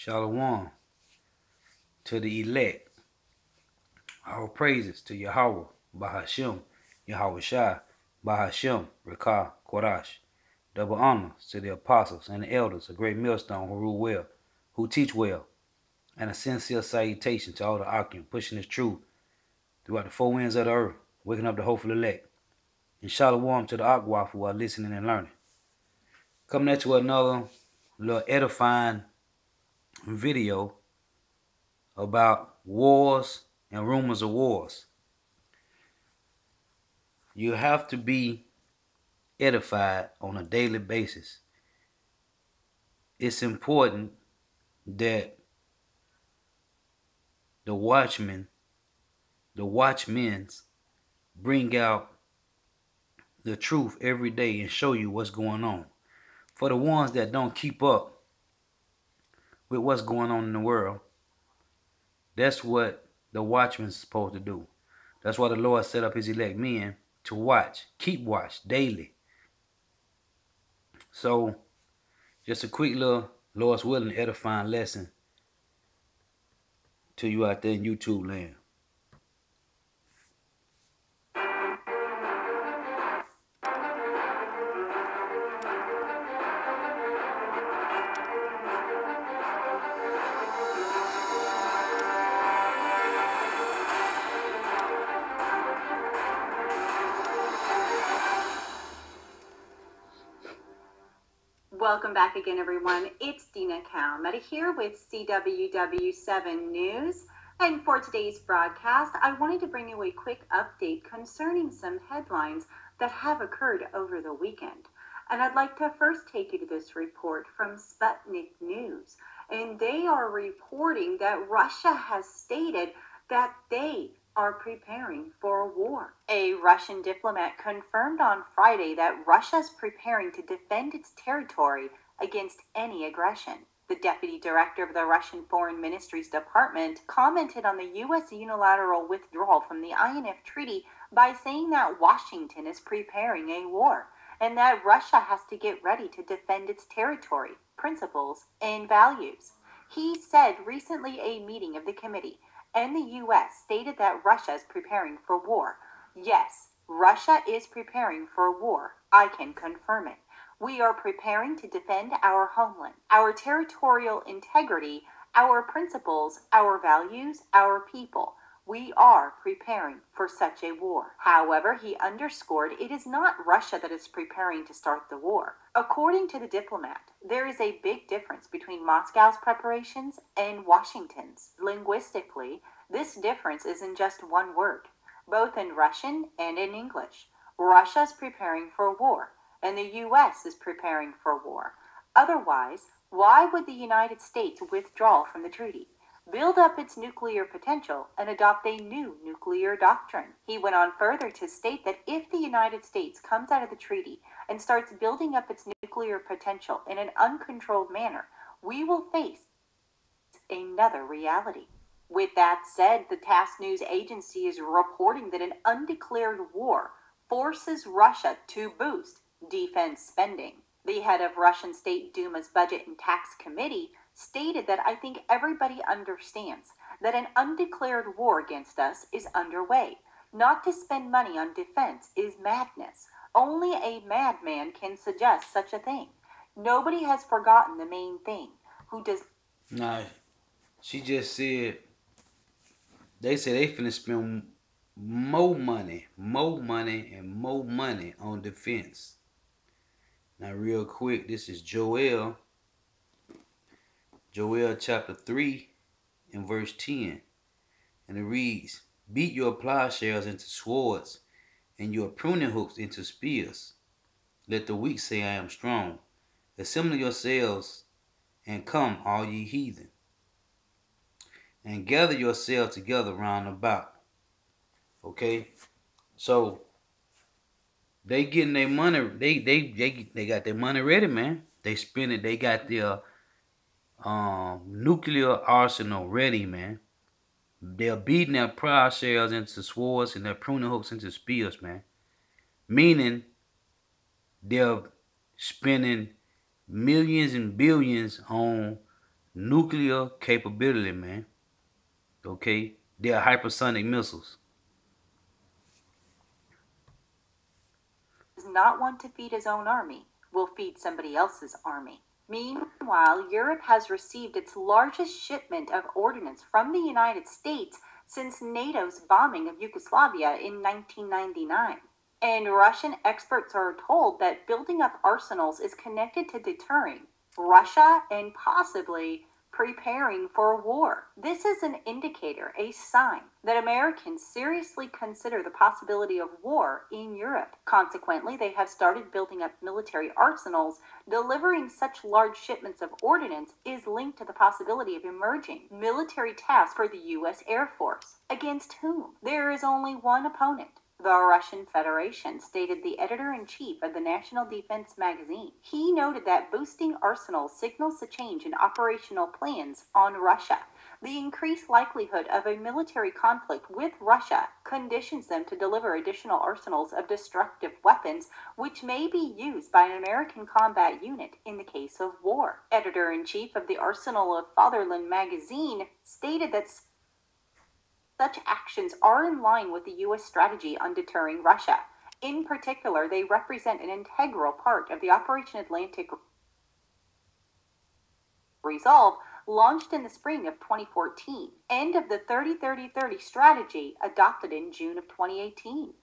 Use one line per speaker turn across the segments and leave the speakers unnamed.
Shalom to the elect. Our praises to Yahweh, Bahashem, Yahweh Shai, Bahashem, Rekah, Korash. Double honors to the apostles and the elders, a great millstone who rule well, who teach well, and a sincere salutation to all the Akim, pushing this truth throughout the four winds of the earth, waking up the hopeful elect. And shalom to the Akwaf who are listening and learning. Coming at you with another little edifying video about wars and rumors of wars. You have to be edified on a daily basis. It's important that the watchmen bring out the truth every day and show you what's going on. For the ones that don't keep up with what's going on in the world, that's what the watchman's supposed to do. That's why the Lord set up his elect men to watch, keep watch daily. So, just a quick little, Lord's willing, edifying lesson to you out there in YouTube land.
Welcome back again, everyone. It's Dina Calmetta here with CWW7 News. And for today's broadcast, I wanted to bring you a quick update concerning some headlines that have occurred over the weekend. And I'd like to first take you to this report from Sputnik News. And they are reporting that Russia has stated that they are preparing for a war. A Russian diplomat confirmed on Friday that Russia's preparing to defend its territory against any aggression. The deputy director of the Russian Foreign Ministry's department commented on the U.S. unilateral withdrawal from the INF Treaty by saying that Washington is preparing a war and that Russia has to get ready to defend its territory, principles, and values. He said recently a meeting of the committee and the U.S. stated that Russia is preparing for war. Yes, Russia is preparing for war. I can confirm it. We are preparing to defend our homeland, our territorial integrity, our principles, our values, our people. We are preparing for such a war. However, he underscored it is not Russia that is preparing to start the war. According to the diplomat, there is a big difference between Moscow's preparations and Washington's. Linguistically, this difference is in just one word, both in Russian and in English. Russia is preparing for war, and the U.S. is preparing for war. Otherwise, why would the United States withdraw from the treaty, build up its nuclear potential, and adopt a new nuclear doctrine? He went on further to state that if the United States comes out of the treaty and starts building up its nuclear potential in an uncontrolled manner, we will face another reality. With that said, the TASS news agency is reporting that an undeclared war forces Russia to boost defense spending. The head of Russian State Duma's Budget and Tax Committee stated that I think everybody understands that an undeclared war against us is underway. Not to spend money on defense is madness. Only a madman can suggest such a thing. Nobody has forgotten the main thing. Who does...
Nah, she just said, they said they finna spend more money on defense. Now, real quick, this is Joel chapter 3 and verse 10. And it reads, beat your plowshares into swords and your pruning hooks into spears. Let the weak say, I am strong. Assemble yourselves and come, all ye heathen, and gather yourselves together round about. Okay? So, they getting their money, they got their money ready, man. They spend it, they got their nuclear arsenal ready, man. They're beating their plowshares into swords and their pruning hooks into spears, man. Meaning, they're spending millions and billions on nuclear capability, man. Okay, they are hypersonic missiles.
Does not want to feed his own army, will feed somebody else's army. Meanwhile, Europe has received its largest shipment of ordnance from the United States since NATO's bombing of Yugoslavia in 1999. And Russian experts are told that building up arsenals is connected to deterring Russia and possibly preparing for war. This is an indicator, a sign, that Americans seriously consider the possibility of war in Europe. Consequently, they have started building up military arsenals. Delivering such large shipments of ordnance is linked to the possibility of emerging military tasks for the U.S. Air Force. Against whom? There is only one opponent: the Russian Federation, stated the editor-in-chief of the National Defense magazine. He noted that boosting arsenals signals a change in operational plans on Russia. The increased likelihood of a military conflict with Russia conditions them to deliver additional arsenals of destructive weapons, which may be used by an American combat unit in the case of war. Editor-in-chief of the Arsenal of Fatherland magazine stated that such actions are in line with the U.S. strategy on deterring Russia. In particular, they represent an integral part of the Operation Atlantic Resolve, launched in the spring of 2014, and of the 30-30-30 strategy adopted in June of 2018.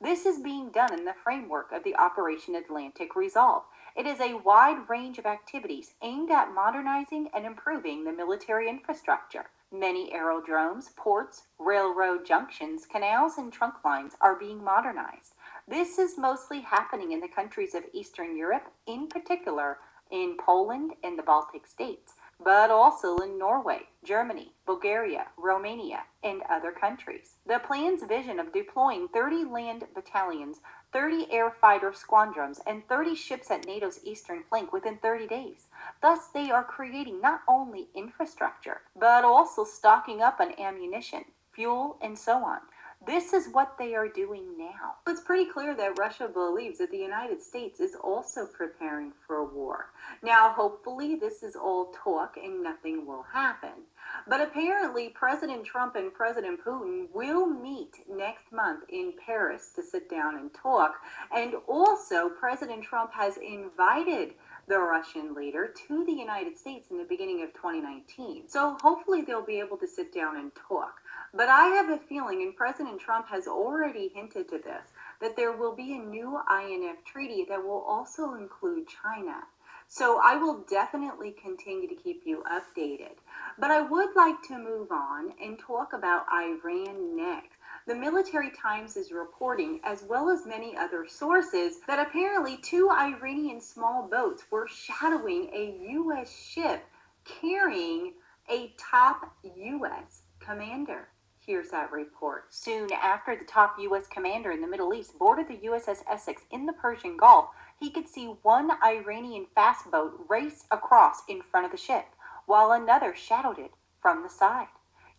This is being done in the framework of the Operation Atlantic Resolve. It is a wide range of activities aimed at modernizing and improving the military infrastructure. Many aerodromes, ports, railroad junctions, canals, and trunk lines are being modernized. This is mostly happening in the countries of Eastern Europe, in particular in Poland and the Baltic states, but also in Norway, Germany, Bulgaria, Romania, and other countries. The plan's vision of deploying 30 land battalions, 30 air fighter squadrons, and 30 ships at NATO's eastern flank within 30 days. Thus, they are creating not only infrastructure, but also stocking up on ammunition, fuel, and so on. This is what they are doing now. It's pretty clear that Russia believes that the United States is also preparing for war. Now, hopefully, this is all talk and nothing will happen. But apparently, President Trump and President Putin will meet next month in Paris to sit down and talk. And also, President Trump has invited the Russian leader to the United States in the beginning of 2019. So hopefully they'll be able to sit down and talk. But I have a feeling, and President Trump has already hinted to this, that there will be a new INF treaty that will also include China. So I will definitely continue to keep you updated. But I would like to move on and talk about Iran next. The Military Times is reporting, as well as many other sources, that apparently 2 Iranian small boats were shadowing a U.S. ship carrying a top U.S. commander. Here's that report. Soon after the top U.S. commander in the Middle East boarded the USS Essex in the Persian Gulf, he could see one Iranian fast boat race across in front of the ship, while another shadowed it from the side.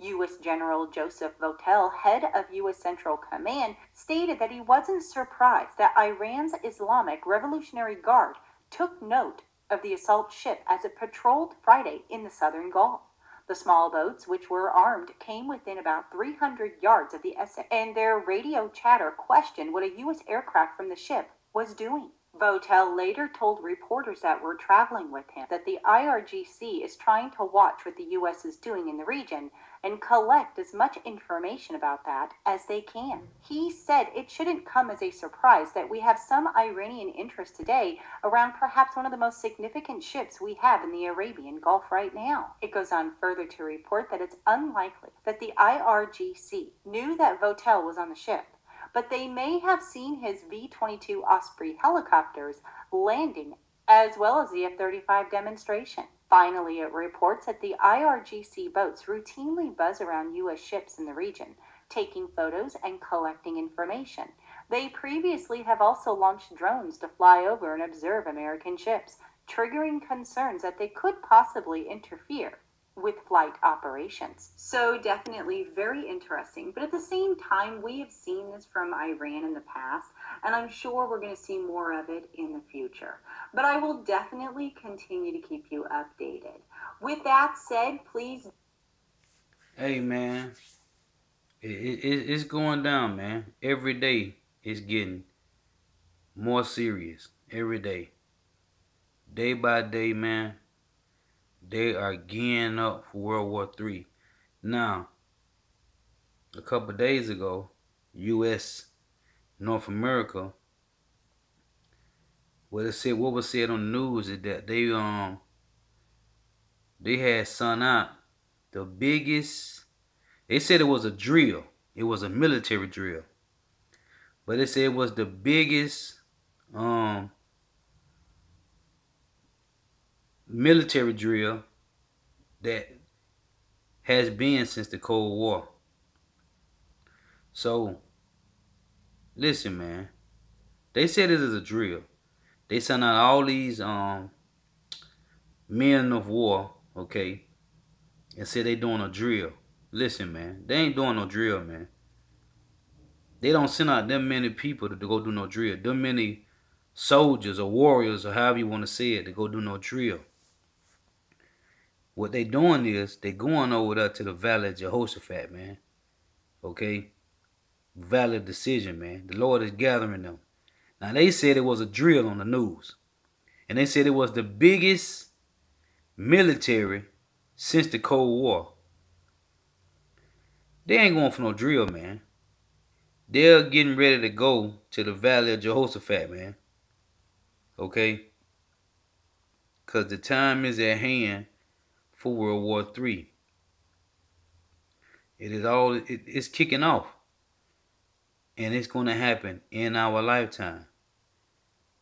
U.S. General Joseph Votel, head of U.S. Central Command, stated that he wasn't surprised that Iran's Islamic Revolutionary Guard took note of the assault ship as it patrolled Friday in the southern Gulf. The small boats, which were armed, came within about 300 yards of the Essex, and their radio chatter questioned what a U.S. aircraft from the ship was doing. Votel later told reporters that were traveling with him that the IRGC is trying to watch what the U.S. is doing in the region and collect as much information about that as they can. He said it shouldn't come as a surprise that we have some Iranian interest today around perhaps one of the most significant ships we have in the Arabian Gulf right now. It goes on further to report that it's unlikely that the IRGC knew that Votel was on the ship, but they may have seen his V-22 Osprey helicopters landing, as well as the F-35 demonstration. Finally, it reports that the IRGC boats routinely buzz around U.S. ships in the region, taking photos and collecting information. They previously have also launched drones to fly over and observe American ships, triggering concerns that they could possibly interfere with flight operations. So definitely very interesting. But at the same time, we have seen this from Iran in the past, and I'm sure we're going to see more of it in the future. But I will definitely continue to keep you updated. With that said, please.
Hey, man, it's going down, man. Every day it's getting more serious. Every day. Day by day, man, they are gearing up for World War III. Now, a couple of days ago, U.S. North America, what was said on the news is that they had sent out the biggest. They said it was a drill. It was a military drill, but they said it was the biggest military drill that has been since the Cold War. So listen, man. They said it is a drill. They sent out all these men of war, okay, and said they doing a drill. Listen, man, they ain't doing no drill, man. They don't send out them many people to go do no drill. Them many soldiers or warriors or however you want to say it to go do no drill. What they doing is they going over there to the Valley of Jehoshaphat, man. Okay? Valley of Decision, man. The Lord is gathering them. Now they said it was a drill on the news. And they said it was the biggest military since the Cold War. They ain't going for no drill, man. They're getting ready to go to the Valley of Jehoshaphat, man. Okay? Because the time is at hand for World War III. It's kicking off. And it's going to happen in our lifetime.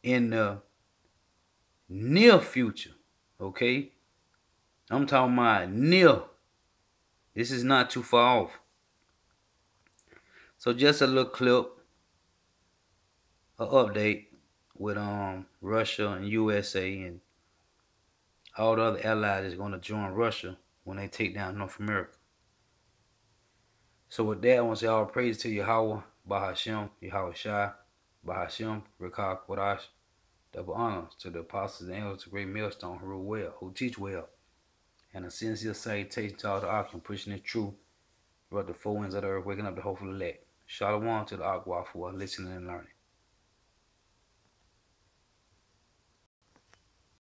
In the near future. Okay? I'm talking about near. This is not too far off. So just a little clip, an update with Russia and USA and all the other allies that's going to join Russia when they take down North America. So with that, I want to say all praise to Yahweh, Bahashem, Yahweh Shai, Bahashem, Rekah Kodash. Double honors to the apostles and elders of Great Millstone who rule well, who teach well. And a sincere salutation to all the Akim pushing the truth throughout the four winds of the earth, waking up the hopeful elect. Shalom to the Agua for listening and learning.